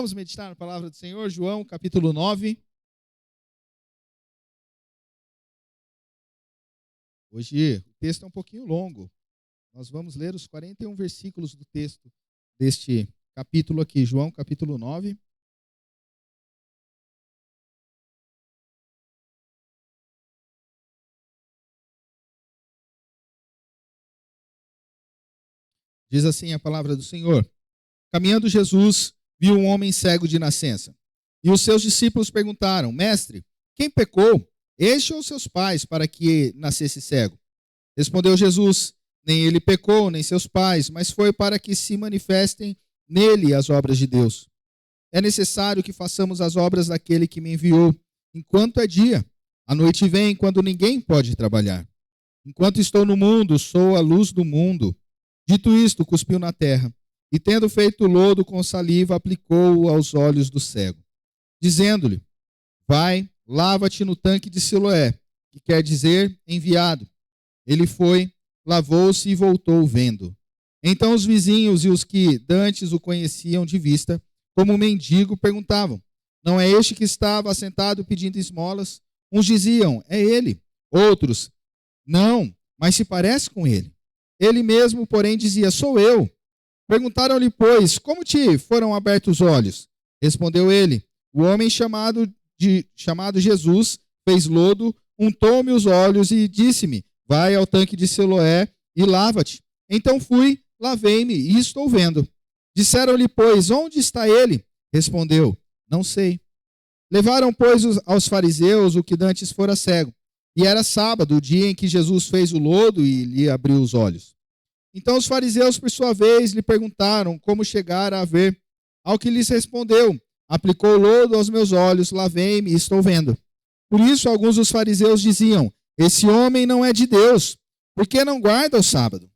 Vamos meditar na palavra do Senhor, João, capítulo 9. Hoje o texto é um pouquinho longo. Nós vamos ler os 41 versículos do texto deste capítulo aqui, João, capítulo 9. Diz assim a palavra do Senhor: Caminhando Jesus, viu um homem cego de nascença. E os seus discípulos perguntaram: Mestre, quem pecou, este ou seus pais, para que nascesse cego? Respondeu Jesus: Nem ele pecou, nem seus pais, mas foi para que se manifestem nele as obras de Deus. É necessário que façamos as obras daquele que me enviou, enquanto é dia. A noite vem, quando ninguém pode trabalhar. Enquanto estou no mundo, sou a luz do mundo. Dito isto, cuspiu na terra, e tendo feito lodo com saliva, aplicou-o aos olhos do cego, dizendo-lhe: Vai, lava-te no tanque de Siloé, que quer dizer enviado. Ele foi, lavou-se e voltou vendo. Então os vizinhos e os que dantes o conheciam de vista, como um mendigo, perguntavam: Não é este que estava assentado pedindo esmolas? Uns diziam: É ele. Outros: Não, mas se parece com ele. Ele mesmo, porém, dizia: Sou eu. Perguntaram-lhe, pois, como te foram abertos os olhos? Respondeu ele: O homem chamado Jesus fez lodo, untou-me os olhos e disse-me: Vai ao tanque de Siloé e lava-te. Então fui, lavei-me e estou vendo. Disseram-lhe, pois, onde está ele? Respondeu: Não sei. Levaram, pois, aos fariseus o que dantes fora cego. E era sábado, o dia em que Jesus fez o lodo e lhe abriu os olhos. Então os fariseus, por sua vez, lhe perguntaram como chegara a ver. Ao que lhes respondeu: Aplicou lodo aos meus olhos, lavei-me e estou vendo. Por isso alguns dos fariseus diziam: Esse homem não é de Deus, porque não guarda o sábado.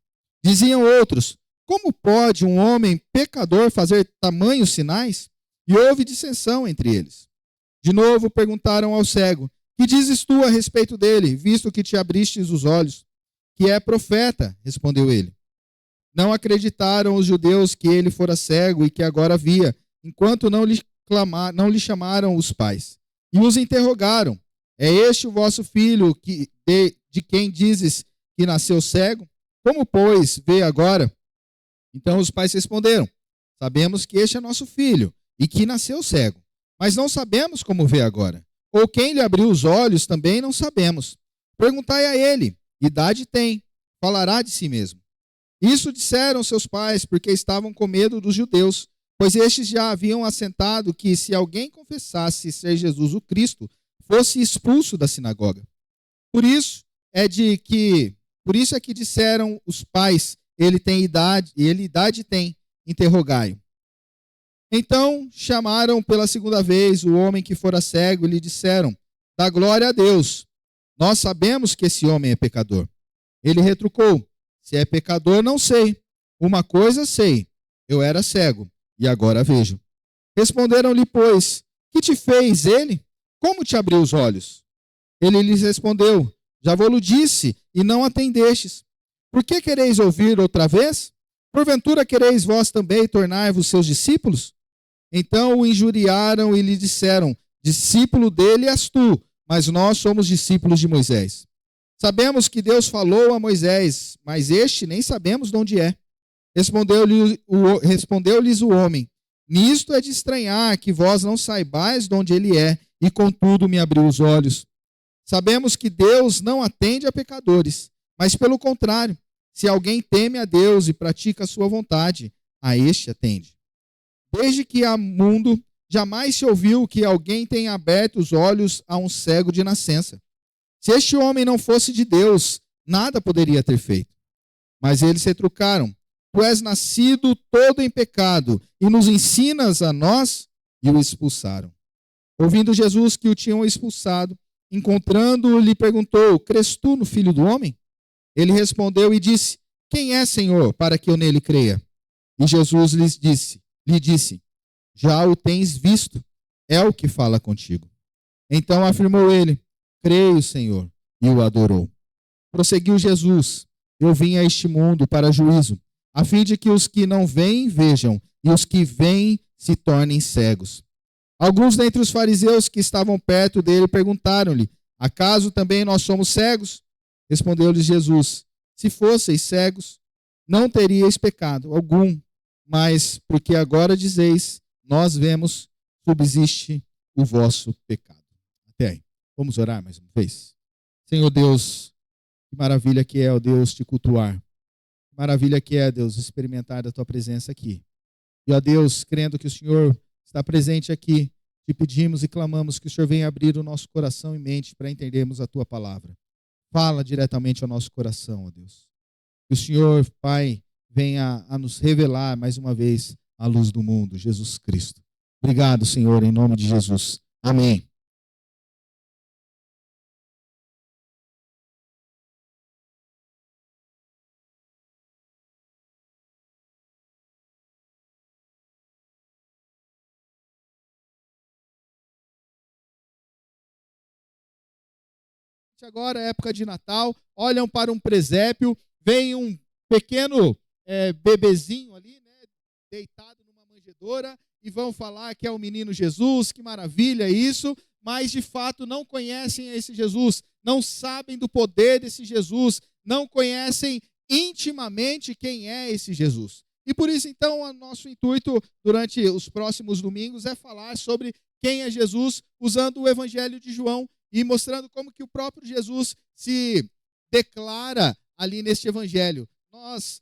Diziam outros: Como pode um homem pecador fazer tamanhos sinais? E houve dissensão entre eles. De novo perguntaram ao cego: Que dizes tu a respeito dele, visto que te abristes os olhos? Que é profeta, respondeu ele. Não acreditaram os judeus que ele fora cego e que agora via, enquanto não lhe chamaram os pais. E os interrogaram: É este o vosso filho de quem dizes que nasceu cego? Como, pois, vê agora? Então os pais responderam: Sabemos que este é nosso filho e que nasceu cego, mas não sabemos como vê agora. Ou quem lhe abriu os olhos também não sabemos. Perguntai a ele: idade tem? Falará de si mesmo. Isso disseram seus pais, porque estavam com medo dos judeus, pois estes já haviam assentado que, se alguém confessasse ser Jesus o Cristo, fosse expulso da sinagoga. Por isso é que disseram os pais: ele idade tem, interrogai-o. Então chamaram pela segunda vez o homem que fora cego e lhe disseram: Dá glória a Deus. Nós sabemos que esse homem é pecador. Ele retrucou: Se é pecador, não sei. Uma coisa sei: eu era cego e agora vejo. Responderam-lhe, pois: Que te fez ele? Como te abriu os olhos? Ele lhes respondeu: Já vou-lo disse e não atendestes. Por que quereis ouvir outra vez? Porventura quereis vós também tornar-vos seus discípulos? Então o injuriaram e lhe disseram: Discípulo dele és tu, mas nós somos discípulos de Moisés. Sabemos que Deus falou a Moisés, mas este nem sabemos de onde é. Respondeu-lhes o homem: Nisto é de estranhar que vós não saibais de onde ele é, e contudo me abriu os olhos. Sabemos que Deus não atende a pecadores, mas pelo contrário, se alguém teme a Deus e pratica a sua vontade, a este atende. Desde que há mundo, jamais se ouviu que alguém tenha aberto os olhos a um cego de nascença. Se este homem não fosse de Deus, nada poderia ter feito. Mas eles retrucaram: Tu és nascido todo em pecado e nos ensinas a nós? E o expulsaram. Ouvindo Jesus que o tinham expulsado, encontrando-o, lhe perguntou: Crês tu no Filho do Homem? Ele respondeu e disse: Quem é, Senhor, para que eu nele creia? E Jesus lhe disse: Já o tens visto, é o que fala contigo. Então afirmou ele: Creio, Senhor, e o adorou. Prosseguiu Jesus: Eu vim a este mundo para juízo, a fim de que os que não veem vejam, e os que veem se tornem cegos. Alguns dentre os fariseus que estavam perto dele perguntaram-lhe: acaso também nós somos cegos? Respondeu-lhes Jesus: se fosseis cegos, não teríeis pecado algum, mas porque agora dizeis, nós vemos, subsiste o vosso pecado. Até aí. Vamos orar mais uma vez? Senhor Deus, que maravilha que é, ó Deus, te cultuar. Que maravilha que é, Deus, experimentar da tua presença aqui. E, ó Deus, crendo que o Senhor está presente aqui, te pedimos e clamamos que o Senhor venha abrir o nosso coração e mente para entendermos a tua palavra. Fala diretamente ao nosso coração, ó Deus. Que o Senhor, Pai, venha a nos revelar mais uma vez a luz do mundo, Jesus Cristo. Obrigado, Senhor, em nome de Jesus. Amém. Agora é época de Natal, olham para um presépio, vem um pequeno bebezinho ali, né, deitado numa manjedoura, e vão falar que é o menino Jesus, que maravilha isso, mas de fato não conhecem esse Jesus, não sabem do poder desse Jesus, não conhecem intimamente quem é esse Jesus. E por isso, então, o nosso intuito durante os próximos domingos é falar sobre quem é Jesus, usando o Evangelho de João, e mostrando como que o próprio Jesus se declara ali neste evangelho. Nós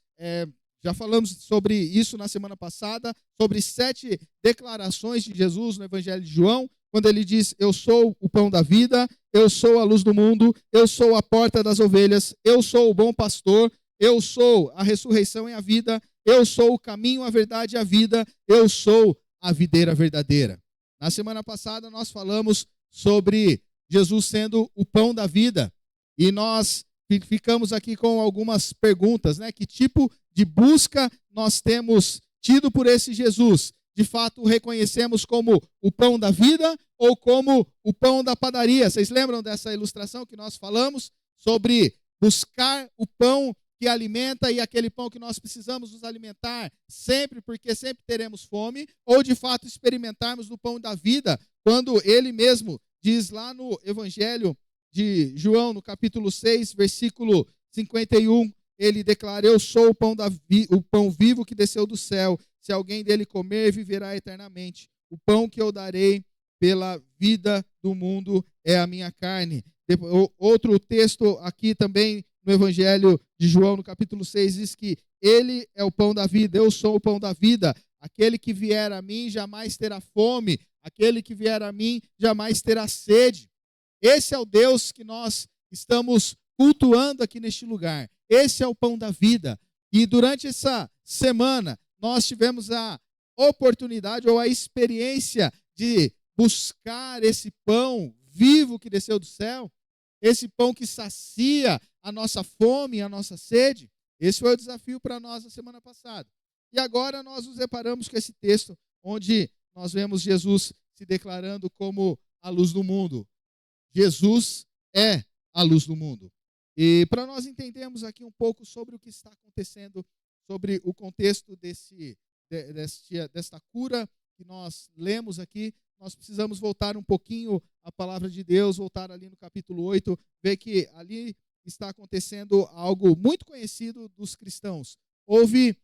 já falamos sobre isso na semana passada, sobre 7 declarações de Jesus no evangelho de João, quando ele diz: eu sou o pão da vida, eu sou a luz do mundo, eu sou a porta das ovelhas, eu sou o bom pastor, eu sou a ressurreição e a vida, eu sou o caminho, a verdade e a vida, eu sou a videira verdadeira. Na semana passada nós falamos sobre Jesus sendo o pão da vida. E nós ficamos aqui com algumas perguntas, né? Que tipo de busca nós temos tido por esse Jesus? De fato, o reconhecemos como o pão da vida ou como o pão da padaria? Vocês lembram dessa ilustração que nós falamos sobre buscar o pão que alimenta e aquele pão que nós precisamos nos alimentar sempre, porque sempre teremos fome? Ou de fato experimentarmos do pão da vida, quando ele mesmo diz lá no Evangelho de João, no capítulo 6, versículo 51, ele declara: eu sou o pão vivo que desceu do céu. Se alguém dele comer, viverá eternamente. O pão que eu darei pela vida do mundo é a minha carne. Outro texto aqui também no Evangelho de João, no capítulo 6, diz que ele é o pão da vida, eu sou o pão da vida. Aquele que vier a mim jamais terá fome. Aquele que vier a mim jamais terá sede. Esse é o Deus que nós estamos cultuando aqui neste lugar. Esse é o pão da vida. E durante essa semana, nós tivemos a oportunidade ou a experiência de buscar esse pão vivo que desceu do céu, esse pão que sacia a nossa fome e a nossa sede. Esse foi o desafio para nós na semana passada. E agora nós nos deparamos com esse texto, onde nós vemos Jesus se declarando como a luz do mundo. Jesus é a luz do mundo. E para nós entendermos aqui um pouco sobre o que está acontecendo, sobre o contexto desta cura que nós lemos aqui, nós precisamos voltar um pouquinho à palavra de Deus, voltar ali no capítulo 8, ver que ali está acontecendo algo muito conhecido dos cristãos. Houve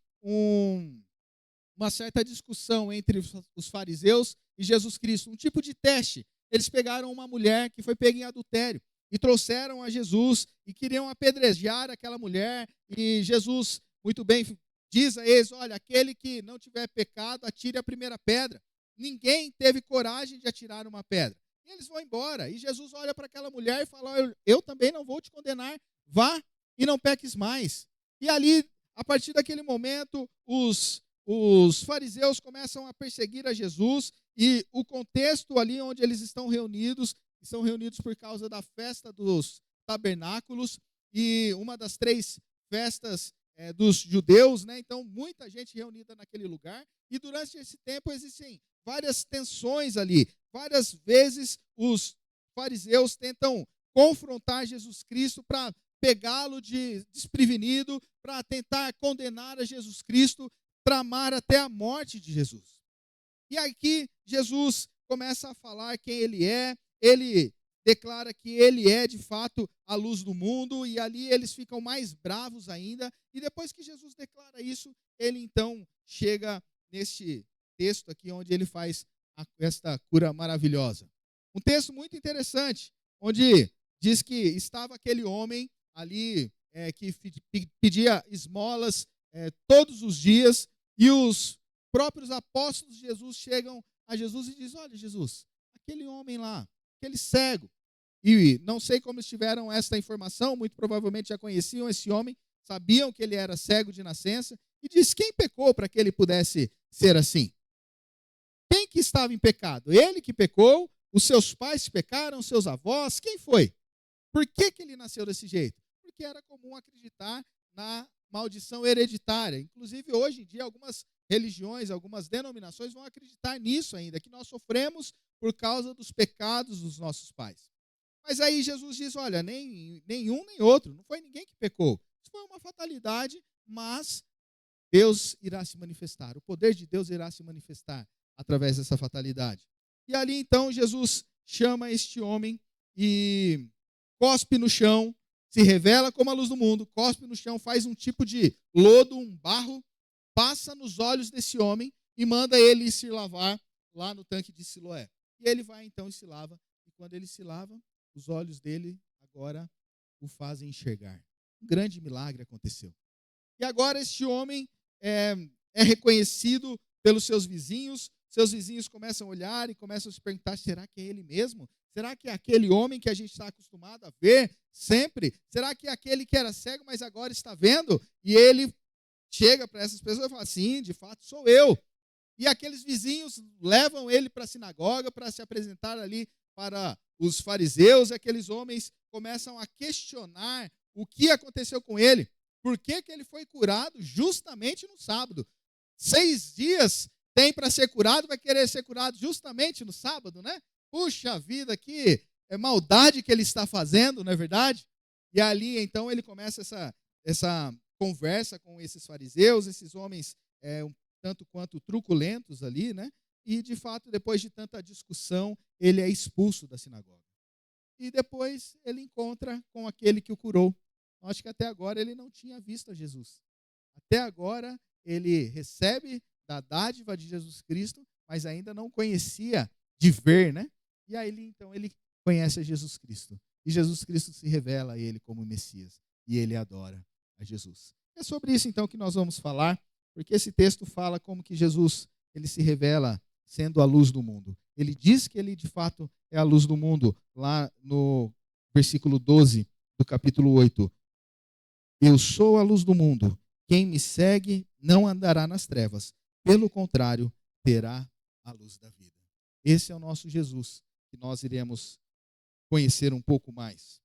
uma certa discussão entre os fariseus e Jesus Cristo, um tipo de teste. Eles pegaram uma mulher que foi pega em adultério e trouxeram a Jesus e queriam apedrejar aquela mulher, e Jesus, muito bem, diz a eles: olha, aquele que não tiver pecado, atire a primeira pedra. Ninguém teve coragem de atirar uma pedra. E eles vão embora, e Jesus olha para aquela mulher e fala: eu também não vou te condenar, vá e não peques mais. E ali, a partir daquele momento, os fariseus começam a perseguir a Jesus, e o contexto ali onde eles estão reunidos por causa da festa dos tabernáculos, e uma das 3 festas dos judeus, né? Então muita gente reunida naquele lugar, e durante esse tempo existem várias tensões ali. Várias vezes os fariseus tentam confrontar Jesus Cristo para pegá-lo desprevenido, para tentar condenar a Jesus Cristo, tramar até a morte de Jesus. E aqui Jesus começa a falar quem ele declara que ele é de fato a luz do mundo, e ali eles ficam mais bravos ainda. E depois que Jesus declara isso, ele então chega neste texto aqui onde ele faz esta cura maravilhosa. Um texto muito interessante, onde diz que estava aquele homem ali que pedia esmolas todos os dias, e os próprios apóstolos de Jesus chegam a Jesus e dizem: olha, Jesus, aquele homem lá, aquele cego, e não sei como eles tiveram esta informação, muito provavelmente já conheciam esse homem, sabiam que ele era cego de nascença, e diz: quem pecou para que ele pudesse ser assim? Quem que estava em pecado? Ele que pecou? Os seus pais pecaram? Os seus avós? Quem foi? Por que ele nasceu desse jeito? Porque era comum acreditar na maldição hereditária. Inclusive, hoje em dia, algumas religiões, algumas denominações vão acreditar nisso ainda, que nós sofremos por causa dos pecados dos nossos pais. Mas aí Jesus diz: olha, nem um nem outro, não foi ninguém que pecou. Isso foi uma fatalidade, mas Deus irá se manifestar, o poder de Deus irá se manifestar através dessa fatalidade. E ali então Jesus chama este homem e cospe no chão, se revela como a luz do mundo, cospe no chão, faz um tipo de lodo, um barro, passa nos olhos desse homem e manda ele se lavar lá no tanque de Siloé. E ele vai então e se lava, e quando ele se lava, os olhos dele agora o fazem enxergar. Um grande milagre aconteceu. E agora este homem é reconhecido pelos seus vizinhos começam a olhar e começam a se perguntar: será que é ele mesmo? Será que é aquele homem que a gente está acostumado a ver sempre? Será que é aquele que era cego, mas agora está vendo? E ele chega para essas pessoas e fala: sim, de fato sou eu. E aqueles vizinhos levam ele para a sinagoga para se apresentar ali para os fariseus, e aqueles homens começam a questionar o que aconteceu com ele. Por que ele foi curado justamente no sábado? 6 dias tem para ser curado, vai querer ser curado justamente no sábado, né? Puxa vida, que maldade que ele está fazendo, não é verdade? E ali, então, ele começa essa conversa com esses fariseus, esses homens um tanto quanto truculentos ali, né? E, de fato, depois de tanta discussão, ele é expulso da sinagoga. E depois ele encontra com aquele que o curou. Acho que até agora ele não tinha visto a Jesus. Até agora ele recebe da dádiva de Jesus Cristo, mas ainda não conhecia de ver, né? E aí então ele conhece a Jesus Cristo. E Jesus Cristo se revela a ele como Messias. E ele adora a Jesus. É sobre isso então que nós vamos falar, porque esse texto fala como que Jesus ele se revela sendo a luz do mundo. Ele diz que ele de fato é a luz do mundo, lá no versículo 12 do capítulo 8. Eu sou a luz do mundo. Quem me segue não andará nas trevas. Pelo contrário, terá a luz da vida. Esse é o nosso Jesus, que nós iremos conhecer um pouco mais.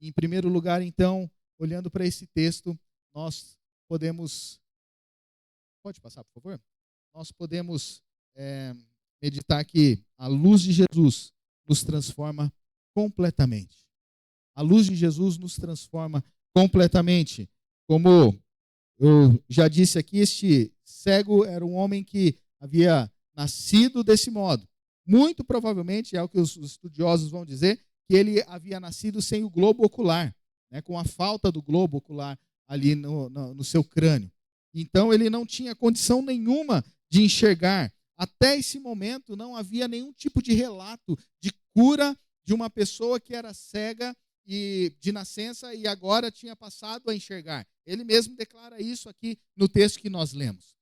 Em primeiro lugar, então, olhando para esse texto, nós podemos... Pode passar, por favor? Nós podemos meditar que a luz de Jesus nos transforma completamente. A luz de Jesus nos transforma completamente. Como eu já disse aqui, este cego era um homem que havia nascido desse modo. Muito provavelmente, é o que os estudiosos vão dizer, que ele havia nascido sem o globo ocular, né, com a falta do globo ocular ali no seu crânio. Então, ele não tinha condição nenhuma de enxergar. Até esse momento, não havia nenhum tipo de relato de cura de uma pessoa que era cega e de nascença e agora tinha passado a enxergar. Ele mesmo declara isso aqui no texto que nós lemos.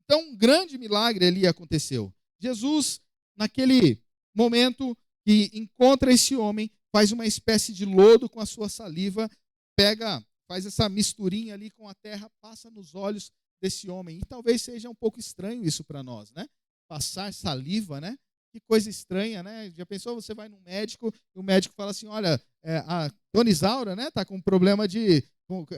Então, um grande milagre ali aconteceu. Jesus, naquele momento que encontra esse homem, faz uma espécie de lodo com a sua saliva, faz essa misturinha ali com a terra, passa nos olhos desse homem. E talvez seja um pouco estranho isso para nós, né? Passar saliva, né? Que coisa estranha, né? Já pensou, você vai num médico e o médico fala assim: olha, a Dona Isaura, né, tá com um problema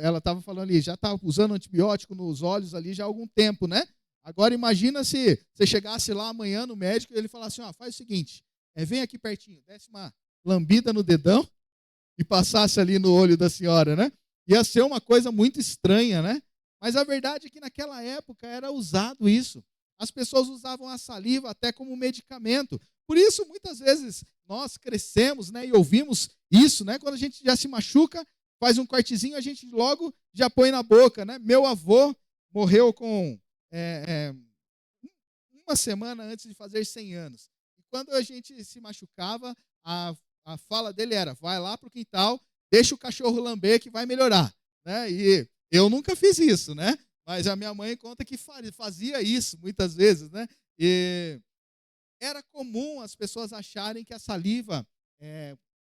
ela estava falando ali, já está usando antibiótico nos olhos ali já há algum tempo, né? Agora imagina se você chegasse lá amanhã no médico e ele falasse assim: faz o seguinte, vem aqui pertinho, desce uma lambida no dedão e passasse ali no olho da senhora, né? Ia ser uma coisa muito estranha, né? Mas a verdade é que naquela época era usado isso. As pessoas usavam a saliva até como medicamento. Por isso, muitas vezes, nós crescemos, né, e ouvimos isso, né? Quando a gente já se machuca, faz um cortezinho, a gente logo já põe na boca, né? Meu avô morreu com uma semana antes de fazer 100 anos. E quando a gente se machucava, a fala dele era: vai lá para o quintal, deixa o cachorro lamber que vai melhorar. Né? E eu nunca fiz isso, né? Mas a minha mãe conta que fazia isso muitas vezes. Né? E era comum as pessoas acharem que a saliva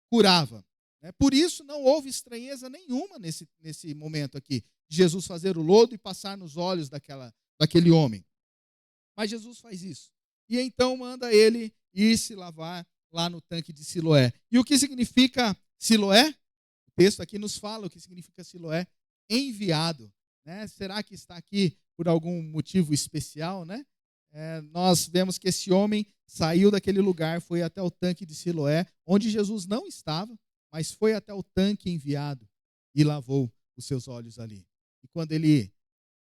curava. Né? Por isso não houve estranheza nenhuma nesse momento aqui, de Jesus fazer o lodo e passar nos olhos daquele homem. Mas Jesus faz isso. E então manda ele ir se lavar lá no tanque de Siloé. E o que significa Siloé? O texto aqui nos fala o que significa Siloé. Enviado. Né? Será que está aqui por algum motivo especial? Né? Nós vemos que esse homem saiu daquele lugar, foi até o tanque de Siloé, onde Jesus não estava, mas foi até o tanque enviado e lavou os seus olhos ali. E quando ele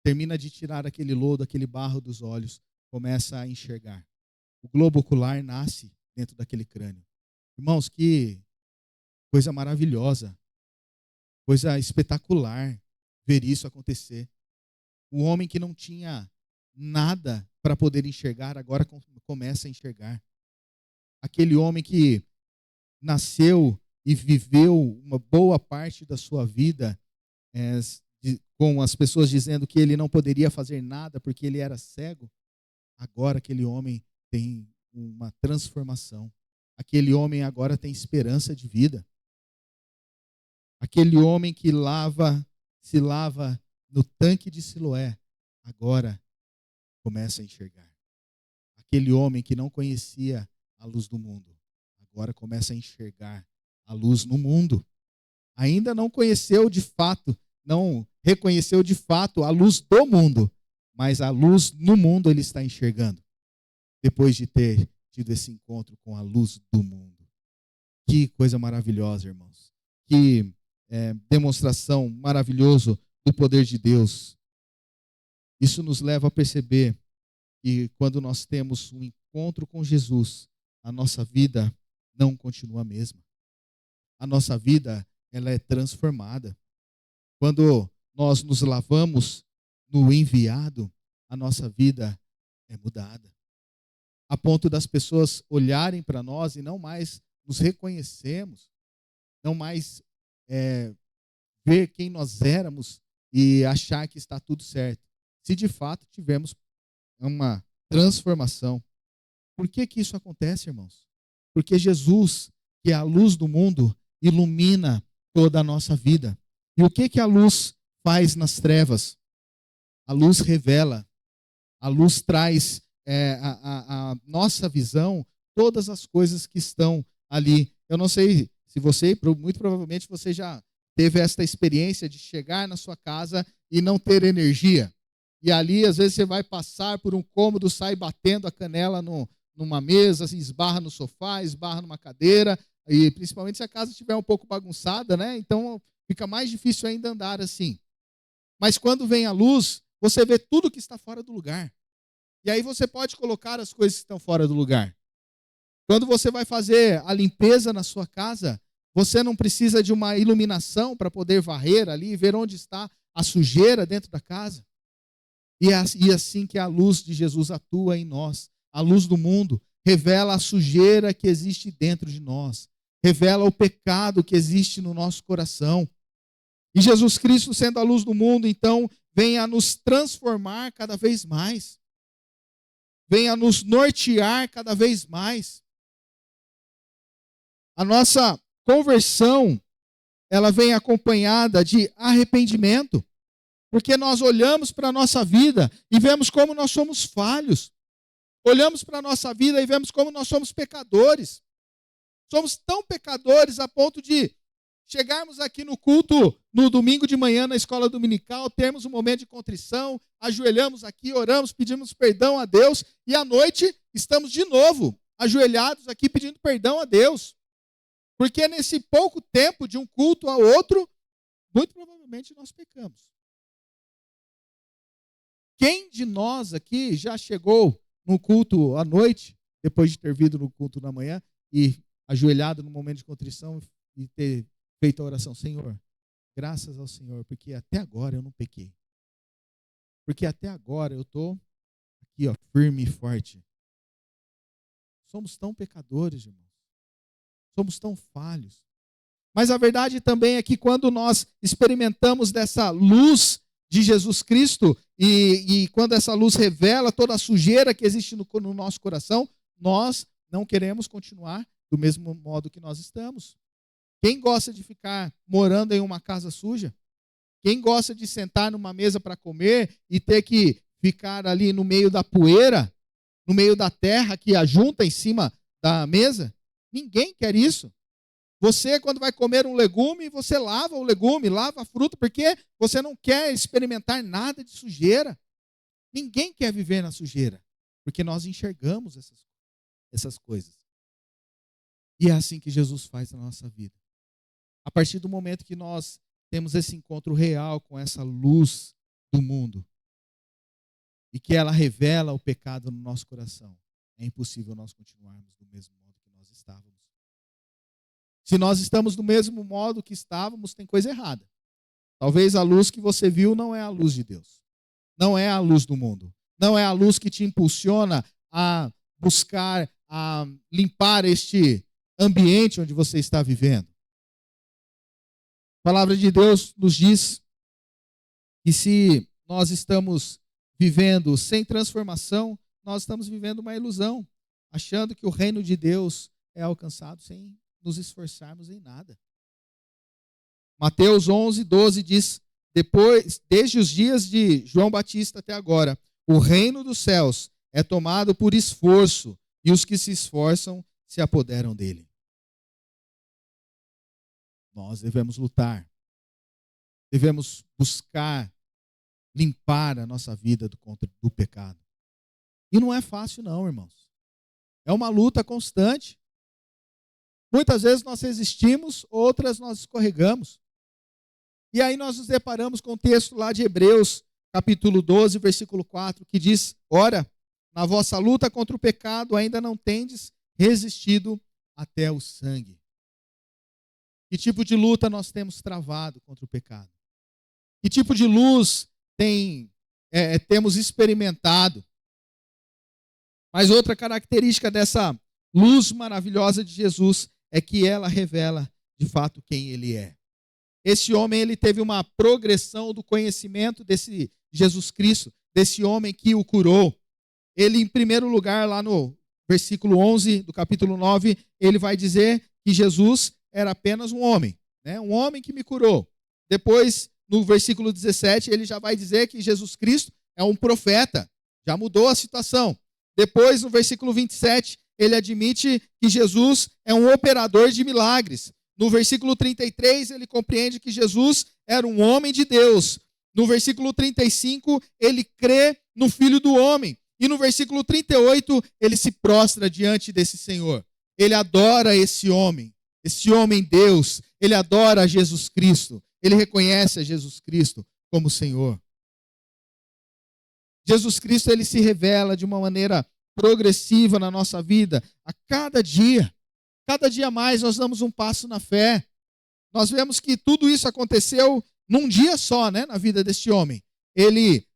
termina de tirar aquele lodo, aquele barro dos olhos, começa a enxergar. O globo ocular nasce dentro daquele crânio. Irmãos, que coisa maravilhosa, coisa espetacular ver isso acontecer. O homem que não tinha nada para poder enxergar, agora começa a enxergar. Aquele homem que nasceu e viveu uma boa parte da sua vida com as pessoas dizendo que ele não poderia fazer nada porque ele era cego. Agora aquele homem tem uma transformação. Aquele homem agora tem esperança de vida. Aquele homem que se lava no tanque de Siloé, agora começa a enxergar. Aquele homem que não conhecia a luz do mundo, agora começa a enxergar a luz no mundo. Ainda não conheceu de fato, não reconheceu de fato a luz do mundo, mas a luz no mundo ele está enxergando, depois de ter tido esse encontro com a luz do mundo. Que coisa maravilhosa, irmãos. Que demonstração maravilhosa do poder de Deus. Isso nos leva a perceber que quando nós temos um encontro com Jesus, a nossa vida não continua a mesma. A nossa vida, ela é transformada. Quando nós nos lavamos no enviado, a nossa vida é mudada. A ponto das pessoas olharem para nós e não mais nos reconhecemos, não mais ver quem nós éramos e achar que está tudo certo. Se de fato tivemos uma transformação. Por que isso acontece, irmãos? Porque Jesus, que é a luz do mundo, ilumina toda a nossa vida. E o que a luz faz nas trevas? A luz revela, a luz traz a nossa visão, todas as coisas que estão ali. Eu não sei se você, muito provavelmente você já teve esta experiência de chegar na sua casa e não ter energia. E ali, às vezes, você vai passar por um cômodo, sai batendo a canela numa mesa, assim, esbarra no sofá, esbarra numa cadeira, e principalmente se a casa estiver um pouco bagunçada, né? Então fica mais difícil ainda andar assim. Mas quando vem a luz, você vê tudo que está fora do lugar. E aí você pode colocar as coisas que estão fora do lugar. Quando você vai fazer a limpeza na sua casa, você não precisa de uma iluminação para poder varrer ali e ver onde está a sujeira dentro da casa. E assim que a luz de Jesus atua em nós, a luz do mundo revela a sujeira que existe dentro de nós, revela o pecado que existe no nosso coração. E Jesus Cristo, sendo a luz do mundo, então, vem a nos transformar cada vez mais, vem a nos nortear cada vez mais. A nossa conversão, ela vem acompanhada de arrependimento, porque nós olhamos para a nossa vida e vemos como nós somos falhos. Olhamos para a nossa vida e vemos como nós somos pecadores. Somos tão pecadores a ponto de chegarmos aqui no culto, no domingo de manhã, na escola dominical, termos um momento de contrição, ajoelhamos aqui, oramos, pedimos perdão a Deus, e à noite estamos de novo ajoelhados aqui pedindo perdão a Deus. Porque nesse pouco tempo de um culto ao outro, muito provavelmente nós pecamos. Quem de nós aqui já chegou no culto à noite, depois de ter vindo no culto da manhã, e ajoelhado no momento de contrição e ter feito a oração: Senhor, graças ao Senhor, porque até agora eu não pequei. Porque até agora eu estou aqui, ó, firme e forte. Somos tão pecadores, irmãos. Somos tão falhos. Mas a verdade também é que quando nós experimentamos dessa luz de Jesus Cristo e quando essa luz revela toda a sujeira que existe no nosso coração, nós não queremos continuar do mesmo modo que nós estamos. Quem gosta de ficar morando em uma casa suja? Quem gosta de sentar numa mesa para comer e ter que ficar ali no meio da poeira, no meio da terra que ajunta em cima da mesa? Ninguém quer isso. Você, quando vai comer um legume, você lava o legume, lava a fruta, porque você não quer experimentar nada de sujeira. Ninguém quer viver na sujeira, porque nós enxergamos essas coisas. E é assim que Jesus faz na nossa vida. A partir do momento que nós temos esse encontro real com essa luz do mundo, e que ela revela o pecado no nosso coração, é impossível nós continuarmos do mesmo modo que nós estávamos. Se nós estamos do mesmo modo que estávamos, tem coisa errada. Talvez a luz que você viu não é a luz de Deus. Não é a luz do mundo. Não é a luz que te impulsiona a buscar, a limpar este ambiente onde você está vivendo. A palavra de Deus nos diz que se nós estamos vivendo sem transformação, nós estamos vivendo uma ilusão, achando que o reino de Deus é alcançado sem nos esforçarmos em nada. Mateus 11:12 diz: desde os dias de João Batista até agora, o reino dos céus é tomado por esforço, e os que se esforçam se apoderam dele. Nós devemos lutar, devemos buscar limpar a nossa vida do pecado. E não é fácil não, irmãos. É uma luta constante. Muitas vezes nós resistimos, outras nós escorregamos. E aí nós nos deparamos com o texto lá de Hebreus, capítulo 12, versículo 4, que diz: ora, na vossa luta contra o pecado ainda não tendes resistido até o sangue. Que tipo de luta nós temos travado contra o pecado? Que tipo de luz temos experimentado? Mas outra característica dessa luz maravilhosa de Jesus é que ela revela de fato quem ele é. Esse homem, ele teve uma progressão do conhecimento desse Jesus Cristo, desse homem que o curou. Ele, em primeiro lugar, lá no versículo 11 do capítulo 9, ele vai dizer que Jesus era apenas um homem, né? Um homem que me curou. Depois, no versículo 17, ele já vai dizer que Jesus Cristo é um profeta, já mudou a situação. Depois, no versículo 27, ele admite que Jesus é um operador de milagres. No versículo 33, ele compreende que Jesus era um homem de Deus. No versículo 35, ele crê no Filho do Homem. E no versículo 38, ele se prostra diante desse Senhor. Ele adora esse homem Deus. Ele adora Jesus Cristo. Ele reconhece a Jesus Cristo como Senhor. Jesus Cristo, ele se revela de uma maneira progressiva na nossa vida, a cada dia. Cada dia mais nós damos um passo na fé. Nós vemos que tudo isso aconteceu num dia só, né, na vida deste homem. Ele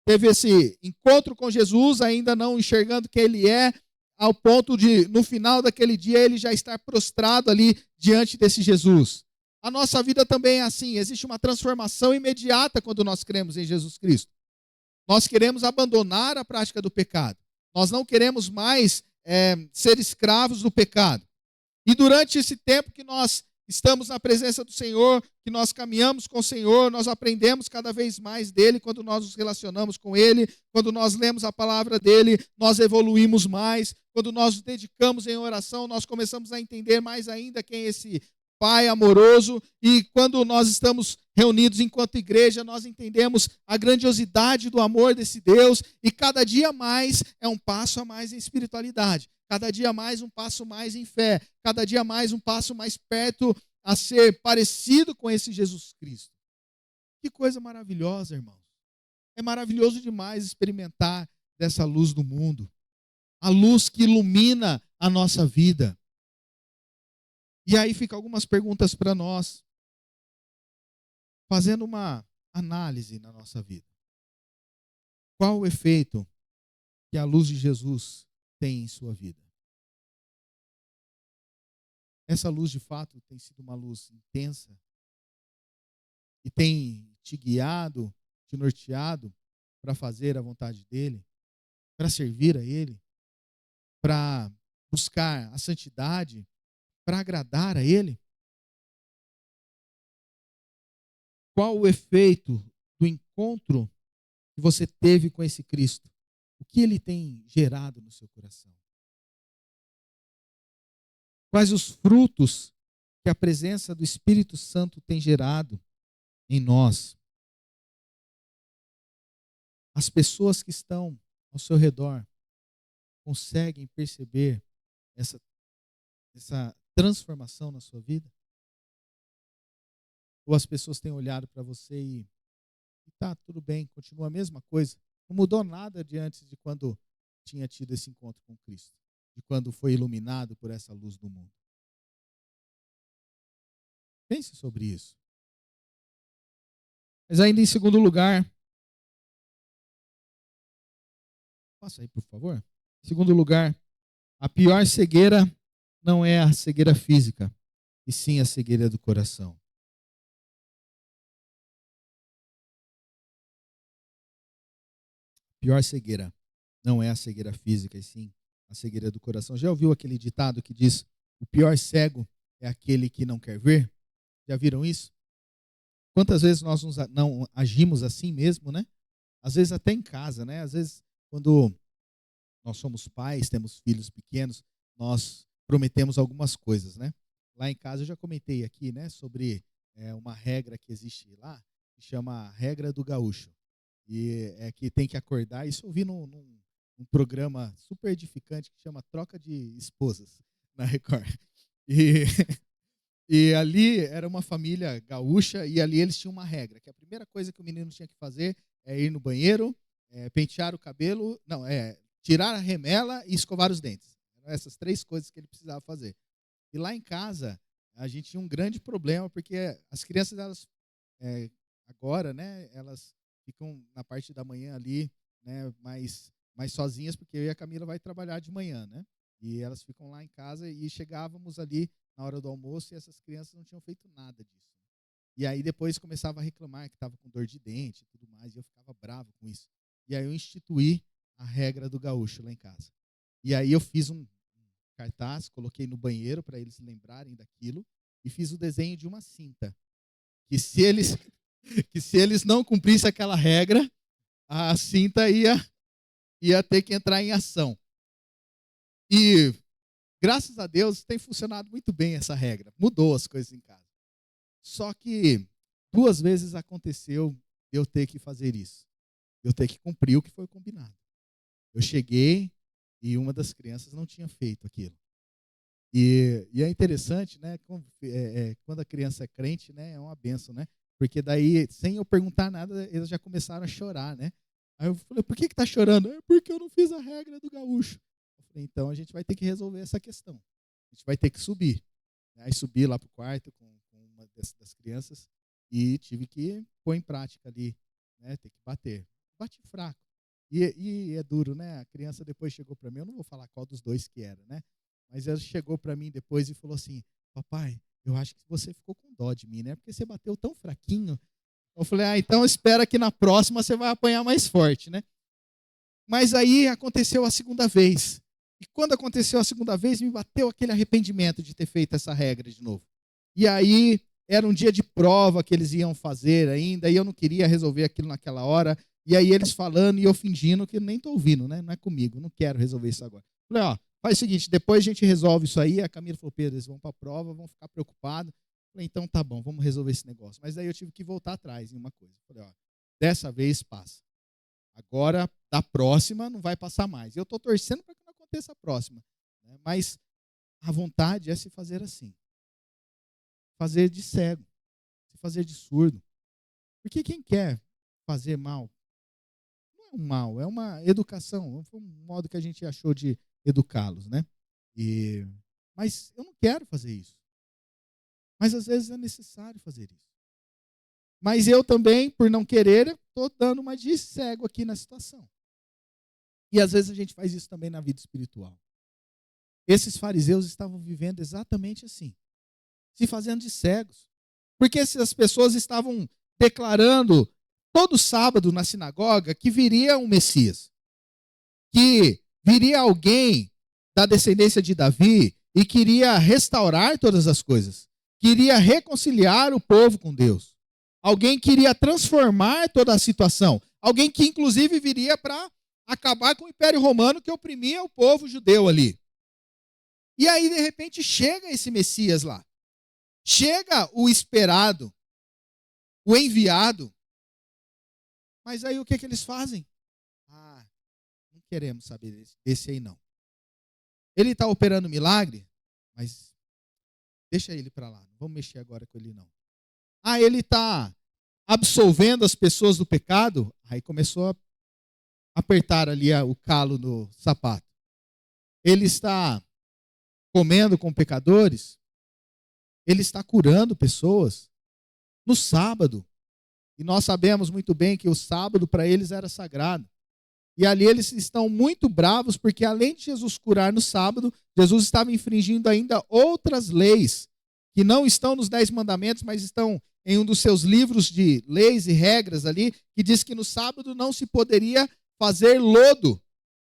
teve esse encontro com Jesus, ainda não enxergando quem ele é, ao ponto de, no final daquele dia, ele já estar prostrado ali diante desse Jesus. A nossa vida também é assim, existe uma transformação imediata quando nós cremos em Jesus Cristo. Nós queremos abandonar a prática do pecado. Nós não queremos mais ser escravos do pecado. E durante esse tempo que nós estamos na presença do Senhor, que nós caminhamos com o Senhor, nós aprendemos cada vez mais dele, quando nós nos relacionamos com ele, quando nós lemos a palavra dele, nós evoluímos mais, quando nós nos dedicamos em oração, nós começamos a entender mais ainda quem é esse Pai amoroso, e quando nós estamos reunidos enquanto igreja, nós entendemos a grandiosidade do amor desse Deus, e cada dia mais é um passo a mais em espiritualidade, cada dia mais um passo mais em fé, cada dia mais um passo mais perto a ser parecido com esse Jesus Cristo. Que coisa maravilhosa, irmãos. É maravilhoso demais experimentar dessa luz do mundo. A luz que ilumina a nossa vida. E aí ficam algumas perguntas para nós, fazendo uma análise na nossa vida. Qual o efeito que a luz de Jesus tem em sua vida? Essa luz, de fato, tem sido uma luz intensa e tem te guiado, te norteado para fazer a vontade dele, para servir a ele, para buscar a santidade, para agradar a ele? Qual o efeito do encontro que você teve com esse Cristo? O que ele tem gerado no seu coração? Quais os frutos que a presença do Espírito Santo tem gerado em nós? As pessoas que estão ao seu redor conseguem perceber essa transformação na sua vida? Ou as pessoas têm olhado para você e tá, tudo bem, continua a mesma coisa. Não mudou nada de antes de quando tinha tido esse encontro com Cristo, de quando foi iluminado por essa luz do mundo. Pense sobre isso. Mas ainda em segundo lugar, passa aí, por favor. Em segundo lugar, a pior cegueira não é a cegueira física, e sim a cegueira do coração. A pior cegueira não é a cegueira física, e sim a cegueira do coração. Já ouviu aquele ditado que diz: o pior cego é aquele que não quer ver? Já viram isso? Quantas vezes nós não agimos assim mesmo, né? Às vezes até em casa, né? Às vezes quando nós somos pais, temos filhos pequenos, nós prometemos algumas coisas, né? Lá em casa eu já comentei aqui, né, sobre uma regra que existe lá, que chama a regra do gaúcho. E é que tem que acordar, isso eu vi num programa super edificante que chama Troca de Esposas, na Record. E, e ali era uma família gaúcha e ali eles tinham uma regra, que a primeira coisa que o menino tinha que fazer é ir no banheiro, pentear o cabelo, não, tirar a remela e escovar os dentes. Eram essas três coisas que ele precisava fazer. E lá em casa, a gente tinha um grande problema, porque as crianças, elas, agora, né, elas ficam na parte da manhã ali, né, mais sozinhas, porque eu e a Camila vai trabalhar de manhã, né? E elas ficam lá em casa e chegávamos ali na hora do almoço e essas crianças não tinham feito nada disso. E aí depois começava a reclamar que estava com dor de dente e tudo mais, e eu ficava bravo com isso. E aí eu instituí a regra do gaúcho lá em casa. E aí eu fiz um cartaz, coloquei no banheiro para eles lembrarem daquilo e fiz o desenho de uma cinta. Que se eles, que se eles não cumprissem aquela regra, a cinta ia ter que entrar em ação. E graças a Deus tem funcionado muito bem essa regra. Mudou as coisas em casa. Só que 2 vezes aconteceu eu ter que fazer isso. Eu ter que cumprir o que foi combinado. Eu cheguei e uma das crianças não tinha feito aquilo. E é interessante, né? Quando a criança é crente, né? É uma benção, né? Porque daí, sem eu perguntar nada, eles já começaram a chorar, né? Aí eu falei, por que está chorando? É porque eu não fiz a regra do gaúcho. Eu falei, então a gente vai ter que resolver essa questão. A gente vai ter que subir. Aí subi lá para o quarto com uma das crianças e tive que pôr em prática ali, né? Ter que bater. Bati fraco. E é duro, né? A criança depois chegou para mim, eu não vou falar qual dos dois que era, né? Mas ela chegou para mim depois e falou assim: papai, eu acho que você ficou com dó de mim, né? Porque você bateu tão fraquinho. Eu falei: então espera que na próxima você vai apanhar mais forte, né? Mas aí aconteceu a segunda vez. E quando aconteceu a segunda vez, me bateu aquele arrependimento de ter feito essa regra de novo. E aí era um dia de prova que eles iam fazer ainda, e eu não queria resolver aquilo naquela hora. E aí eles falando e eu fingindo que nem estou ouvindo, né? Não é comigo, não quero resolver isso agora. Falei, faz o seguinte, depois a gente resolve isso aí. A Camila falou, Pedro, eles vão para a prova, vão ficar preocupados. Falei, então tá bom, vamos resolver esse negócio. Mas aí eu tive que voltar atrás em uma coisa. Falei, dessa vez passa. Agora, da próxima, não vai passar mais. Eu estou torcendo para que não aconteça a próxima. Né? Mas a vontade é se fazer assim. Fazer de cego. Se fazer de surdo. Porque quem quer fazer mal é um mal, é uma educação, foi um modo que a gente achou de educá-los, né? Mas eu não quero fazer isso. Mas às vezes é necessário fazer isso. Mas eu também, por não querer, estou dando uma de cego aqui na situação. E às vezes a gente faz isso também na vida espiritual. Esses fariseus estavam vivendo exatamente assim, se fazendo de cegos. Porque essas pessoas estavam declarando todo sábado na sinagoga que viria um Messias, que viria alguém da descendência de Davi e queria restaurar todas as coisas, queria reconciliar o povo com Deus. Alguém queria transformar toda a situação, alguém que inclusive viria para acabar com o Império Romano que oprimia o povo judeu ali. E aí, de repente, chega esse Messias lá. Chega o esperado, o enviado. Mas aí o que eles fazem? Não queremos saber desse aí não. Ele está operando milagre, mas deixa ele para lá. Não vamos mexer agora com ele não. Ele está absolvendo as pessoas do pecado. Aí começou a apertar ali o calo no sapato. Ele está comendo com pecadores. Ele está curando pessoas no sábado. E nós sabemos muito bem que o sábado para eles era sagrado. E ali eles estão muito bravos porque além de Jesus curar no sábado, Jesus estava infringindo ainda outras leis que não estão nos 10 mandamentos, mas estão em um dos seus livros de leis e regras ali, que diz que no sábado não se poderia fazer lodo.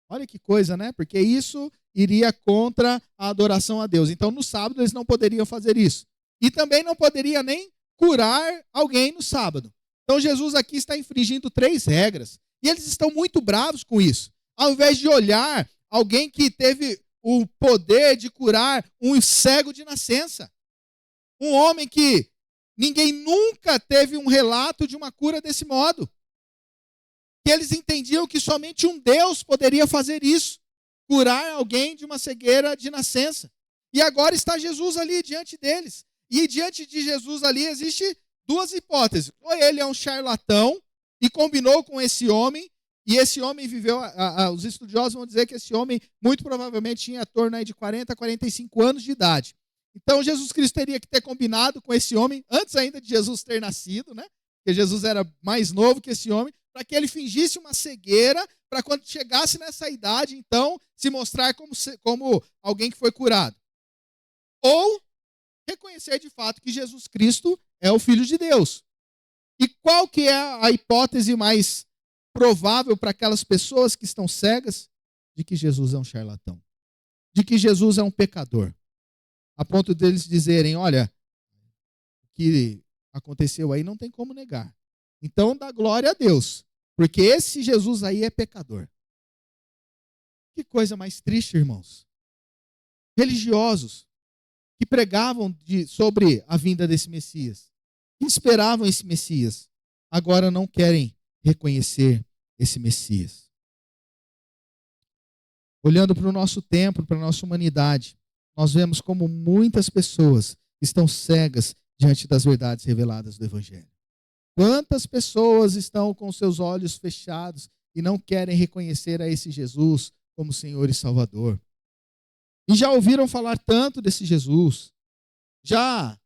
Olha que coisa, né? Porque isso iria contra a adoração a Deus. Então, no sábado, eles não poderiam fazer isso. E também não poderia nem curar alguém no sábado. Então, Jesus aqui está infringindo 3 regras. E eles estão muito bravos com isso. Ao invés de olhar alguém que teve o poder de curar um cego de nascença. Um homem que ninguém nunca teve um relato de uma cura desse modo. Que eles entendiam que somente um Deus poderia fazer isso, curar alguém de uma cegueira de nascença. E agora está Jesus ali diante deles. E diante de Jesus ali existe 2 hipóteses. Ou ele é um charlatão e combinou com esse homem, e esse homem viveu, os estudiosos vão dizer que esse homem muito provavelmente tinha em torno aí de 40 a 45 anos de idade. Então Jesus Cristo teria que ter combinado com esse homem, antes ainda de Jesus ter nascido, né? Porque Jesus era mais novo que esse homem, para que ele fingisse uma cegueira, para quando chegasse nessa idade, então, se mostrar como alguém que foi curado. Ou reconhecer de fato que Jesus Cristo é o Filho de Deus. E qual que é a hipótese mais provável para aquelas pessoas que estão cegas? De que Jesus é um charlatão. De que Jesus é um pecador. A ponto deles dizerem, olha, o que aconteceu aí não tem como negar. Então dá glória a Deus, porque esse Jesus aí é pecador. Que coisa mais triste, irmãos. Religiosos que pregavam sobre a vinda desse Messias, que esperavam esse Messias, agora não querem reconhecer esse Messias. Olhando para o nosso tempo, para a nossa humanidade, nós vemos como muitas pessoas estão cegas diante das verdades reveladas do Evangelho. Quantas pessoas estão com seus olhos fechados e não querem reconhecer a esse Jesus como Senhor e Salvador? E já ouviram falar tanto desse Jesus, já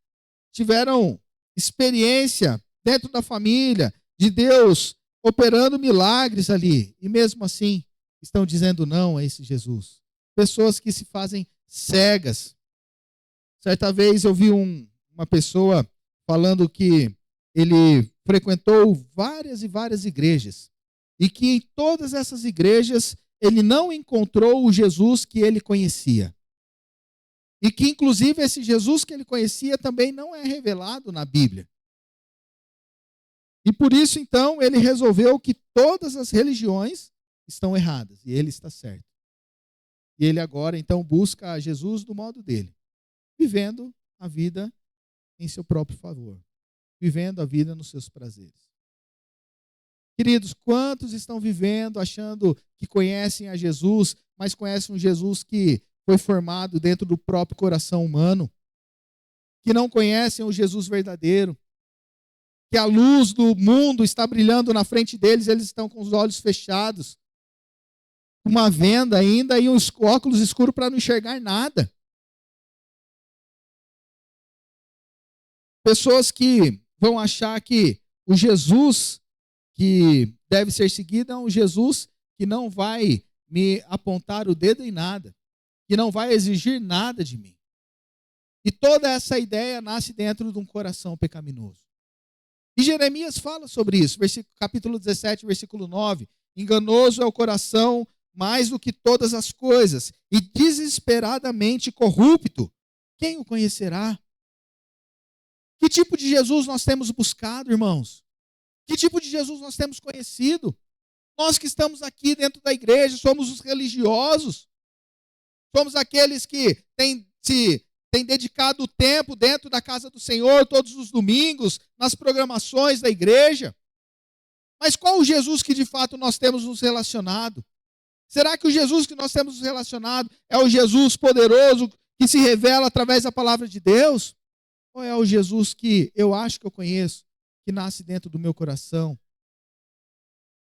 tiveram experiência dentro da família de Deus operando milagres ali, e mesmo assim estão dizendo não a esse Jesus. Pessoas que se fazem cegas. Certa vez eu vi uma pessoa falando que ele frequentou várias e várias igrejas e que em todas essas igrejas ele não encontrou o Jesus que ele conhecia. E que inclusive esse Jesus que ele conhecia também não é revelado na Bíblia. E por isso então ele resolveu que todas as religiões estão erradas e ele está certo. E ele agora então busca a Jesus do modo dele, vivendo a vida em seu próprio favor, vivendo a vida nos seus prazeres. Queridos, quantos estão vivendo achando que conhecem a Jesus, mas conhecem um Jesus que foi formado dentro do próprio coração humano, que não conhecem o Jesus verdadeiro, que a luz do mundo está brilhando na frente deles, eles estão com os olhos fechados, uma venda ainda e uns óculos escuros para não enxergar nada. Pessoas que vão achar que o Jesus que deve ser seguido é um Jesus que não vai me apontar o dedo em nada, que não vai exigir nada de mim. E toda essa ideia nasce dentro de um coração pecaminoso. E Jeremias fala sobre isso, capítulo 17, versículo 9. Enganoso é o coração mais do que todas as coisas, e desesperadamente corrupto. Quem o conhecerá? Que tipo de Jesus nós temos buscado, irmãos? Que tipo de Jesus nós temos conhecido? Nós que estamos aqui dentro da igreja, somos os religiosos, somos aqueles que têm dedicado o tempo dentro da casa do Senhor, todos os domingos, nas programações da igreja. Mas qual o Jesus que de fato nós temos nos relacionado? Será que o Jesus que nós temos nos relacionado é o Jesus poderoso que se revela através da palavra de Deus? Ou é o Jesus que eu acho que eu conheço, que nasce dentro do meu coração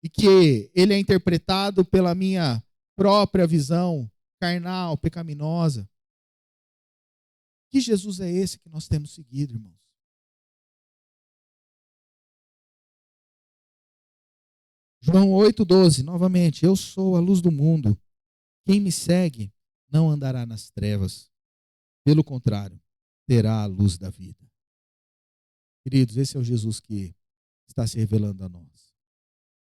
e que ele é interpretado pela minha própria visão carnal, pecaminosa? Que Jesus é esse que nós temos seguido, irmãos? João 8,12, novamente, eu sou a luz do mundo. Quem me segue não andará nas trevas. Pelo contrário, terá a luz da vida. Queridos, esse é o Jesus que está se revelando a nós.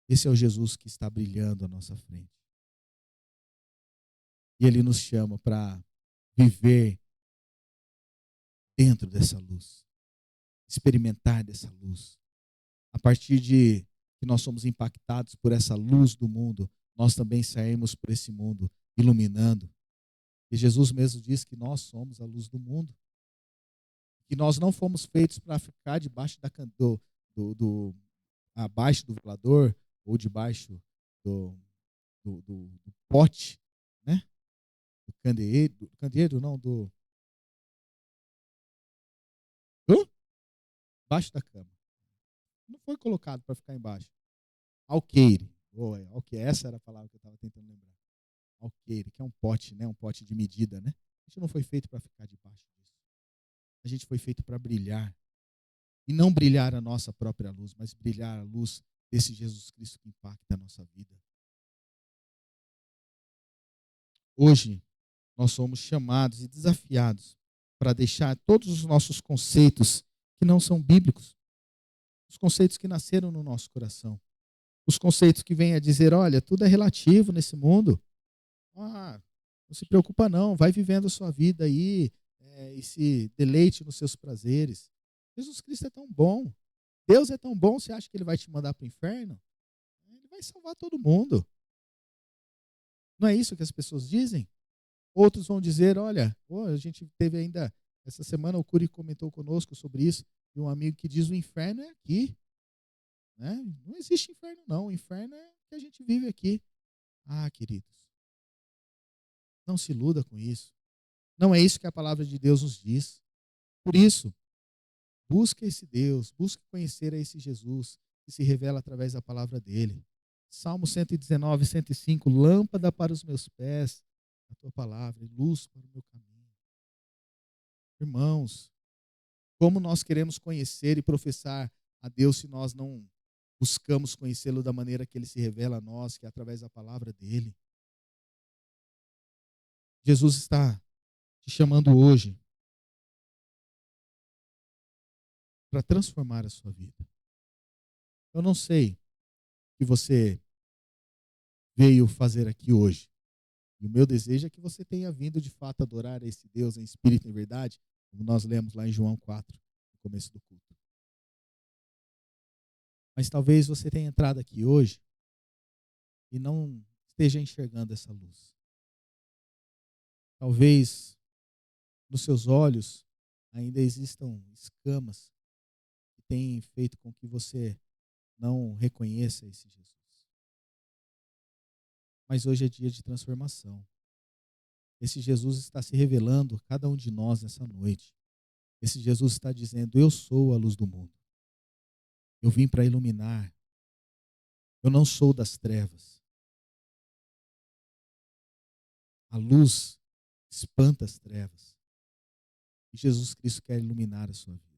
Esse é o Jesus que está brilhando à nossa frente. E ele nos chama para viver dentro dessa luz, experimentar dessa luz. A partir de que nós somos impactados por essa luz do mundo, nós também saímos por esse mundo iluminando. E Jesus mesmo diz que nós somos a luz do mundo. Que nós não fomos feitos para ficar debaixo abaixo do velador ou debaixo do pote, né? Do candeeiro não, baixo da cama. Não foi colocado para ficar embaixo. Alqueire. Essa era a palavra que eu estava tentando lembrar. Alqueire, que é um pote, né? Um pote de medida, né? A gente não foi feito para ficar debaixo disso. A gente foi feito para brilhar. E não brilhar a nossa própria luz, mas brilhar a luz desse Jesus Cristo que impacta a nossa vida. Hoje, nós somos chamados e desafiados para deixar todos os nossos conceitos que não são bíblicos, os conceitos que nasceram no nosso coração, os conceitos que vêm a dizer, olha, tudo é relativo nesse mundo. Não se preocupa não, vai vivendo a sua vida aí e se deleite nos seus prazeres. Jesus Cristo é tão bom, Deus é tão bom, você acha que ele vai te mandar para o inferno? Ele vai salvar todo mundo. Não é isso que as pessoas dizem? Outros vão dizer, olha, a gente teve ainda, essa semana o Curi comentou conosco sobre isso, de um amigo que diz o inferno é aqui. Né? Não existe inferno não, o inferno é que a gente vive aqui. Queridos, não se iluda com isso. Não é isso que a palavra de Deus nos diz. Por isso, busque esse Deus, busque conhecer a esse Jesus que se revela através da palavra dele. Salmo 119, 105, lâmpada para os meus pés, a tua palavra, e luz para o meu caminho. Irmãos, como nós queremos conhecer e professar a Deus se nós não buscamos conhecê-lo da maneira que ele se revela a nós, que é através da palavra dele? Jesus está te chamando hoje para transformar a sua vida. Eu não sei o que você veio fazer aqui hoje. E o meu desejo é que você tenha vindo de fato adorar a esse Deus em espírito e em verdade, como nós lemos lá em João 4, no começo do culto. Mas talvez você tenha entrado aqui hoje e não esteja enxergando essa luz. Talvez nos seus olhos ainda existam escamas que têm feito com que você não reconheça esse Jesus. Mas hoje é dia de transformação. Esse Jesus está se revelando a cada um de nós nessa noite. Esse Jesus está dizendo, eu sou a luz do mundo. Eu vim para iluminar. Eu não sou das trevas. A luz espanta as trevas. E Jesus Cristo quer iluminar a sua vida.